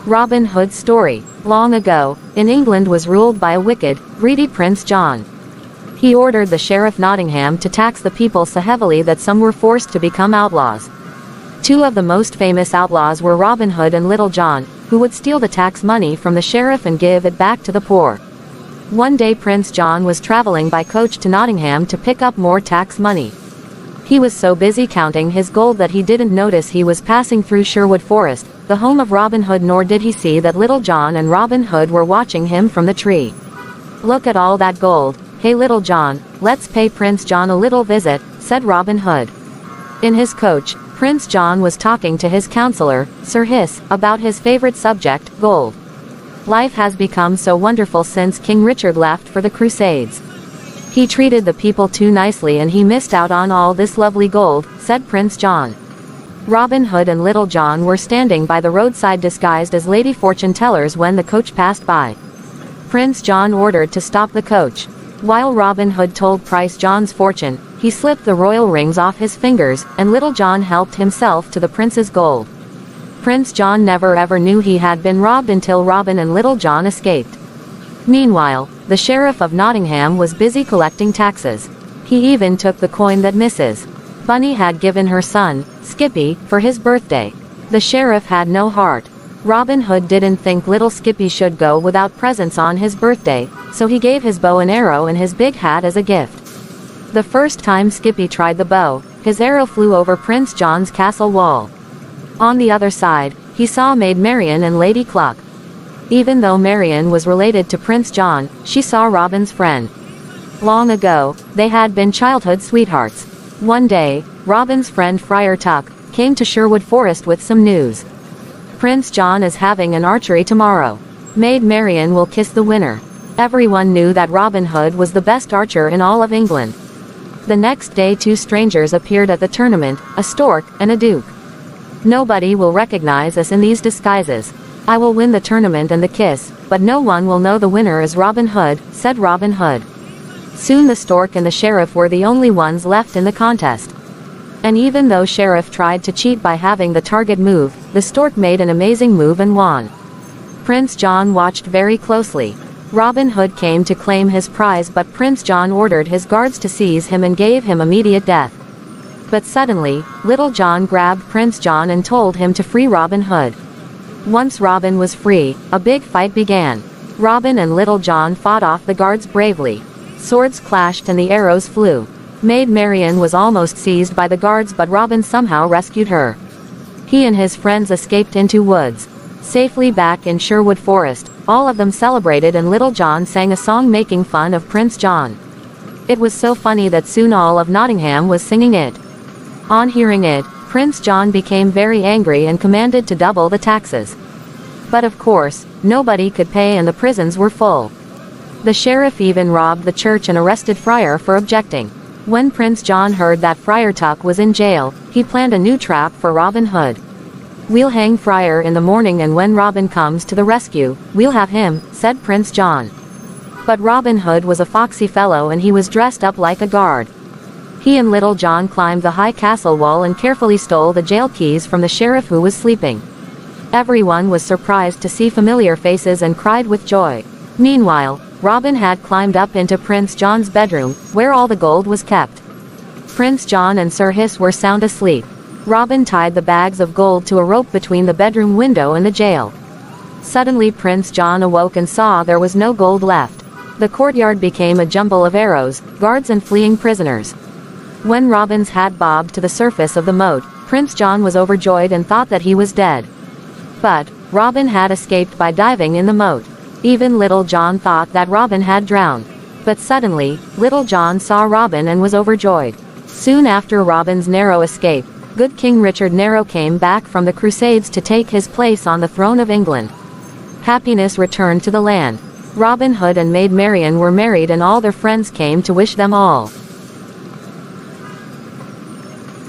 Robin Hood's story. Long ago, in England was ruled by a wicked, greedy Prince John. He ordered the Sheriff Nottingham to tax the people so heavily that some were forced to become outlaws. Two of the most famous outlaws were Robin Hood and Little John, who would steal the tax money from the sheriff and give it back to the poor. One day Prince John was traveling by coach to Nottingham to pick up more tax money. He was so busy counting his gold that he didn't notice he was passing through Sherwood Forest, the home of Robin Hood, nor did he see that Little John and Robin Hood were watching him from the tree. "Look at all that gold. Hey Little John, let's pay Prince John a little visit," said Robin Hood. In his coach, Prince John was talking to his counselor, Sir Haste, about his favorite subject, gold. "Life has become so wonderful since King Richard left for the Crusades. He treated the people too nicely and he missed out on all this lovely gold," said Prince John. Robin Hood and Little John were standing by the roadside disguised as lady fortune tellers when the coach passed by. Prince John ordered to stop the coach. While Robin Hood told Prince John's fortune, he slipped the royal rings off his fingers, and Little John helped himself to the prince's gold. Prince John never ever knew he had been robbed until Robin and Little John escaped. Meanwhile, the Sheriff of Nottingham was busy collecting taxes. He even took the coin that Mrs. Bunny had given her son, Skippy, for his birthday. The sheriff had no heart. Robin Hood didn't think little Skippy should go without presents on his birthday, so he gave his bow and arrow and his big hat as a gift. The first time Skippy tried the bow, his arrow flew over Prince John's castle wall. On the other side, he saw Maid Marian and Lady Cluck. Even though Marian was related to Prince John, she saw Robin's friend. Long ago, they had been childhood sweethearts. One day, Robin's friend Friar Tuck came to Sherwood Forest with some news. "Prince John is having an archery tomorrow. Maid Marian will kiss the winner." Everyone knew that Robin Hood was the best archer in all of England. The next day two strangers appeared at the tournament, a stork and a duke. "Nobody will recognize us in these disguises. I will win the tournament and the kiss, but no one will know the winner is Robin Hood," said Robin Hood. Soon the stork and the sheriff were the only ones left in the contest. And even though Sheriff tried to cheat by having the target move, the stork made an amazing move and won. Prince John watched very closely. Robin Hood came to claim his prize, but Prince John ordered his guards to seize him and gave him immediate death. But suddenly, Little John grabbed Prince John and told him to free Robin Hood. Once Robin was free, a big fight began. Robin and Little John fought off the guards bravely. Swords clashed and the arrows flew. Maid Marian was almost seized by the guards, but Robin somehow rescued her. He and his friends escaped into woods. Safely back in Sherwood Forest, all of them celebrated and Little John sang a song making fun of Prince John. It was so funny that soon all of Nottingham was singing it. On hearing it, Prince John became very angry and commanded to double the taxes. But of course, nobody could pay and the prisons were full. The sheriff even robbed the church and arrested Friar for objecting. When Prince John heard that Friar Tuck was in jail, he planned a new trap for Robin Hood. "We'll hang Friar in the morning, and when Robin comes to the rescue, we'll have him," said Prince John. But Robin Hood was a foxy fellow and he was dressed up like a guard. He and Little John climbed the high castle wall and carefully stole the jail keys from the sheriff who was sleeping. Everyone was surprised to see familiar faces and cried with joy. Meanwhile, Robin had climbed up into Prince John's bedroom, where all the gold was kept. Prince John and Sir Haste were sound asleep. Robin tied the bags of gold to a rope between the bedroom window and the jail. Suddenly Prince John awoke and saw there was no gold left. The courtyard became a jumble of arrows, guards and fleeing prisoners. When Robin's hat bobbed to the surface of the moat, Prince John was overjoyed and thought that he was dead. But Robin had escaped by diving in the moat. Even Little John thought that Robin had drowned. But suddenly, Little John saw Robin and was overjoyed. Soon after Robin's narrow escape, good King Richard Narrow came back from the Crusades to take his place on the throne of England. Happiness returned to the land. Robin Hood and Maid Marian were married and all their friends came to wish them all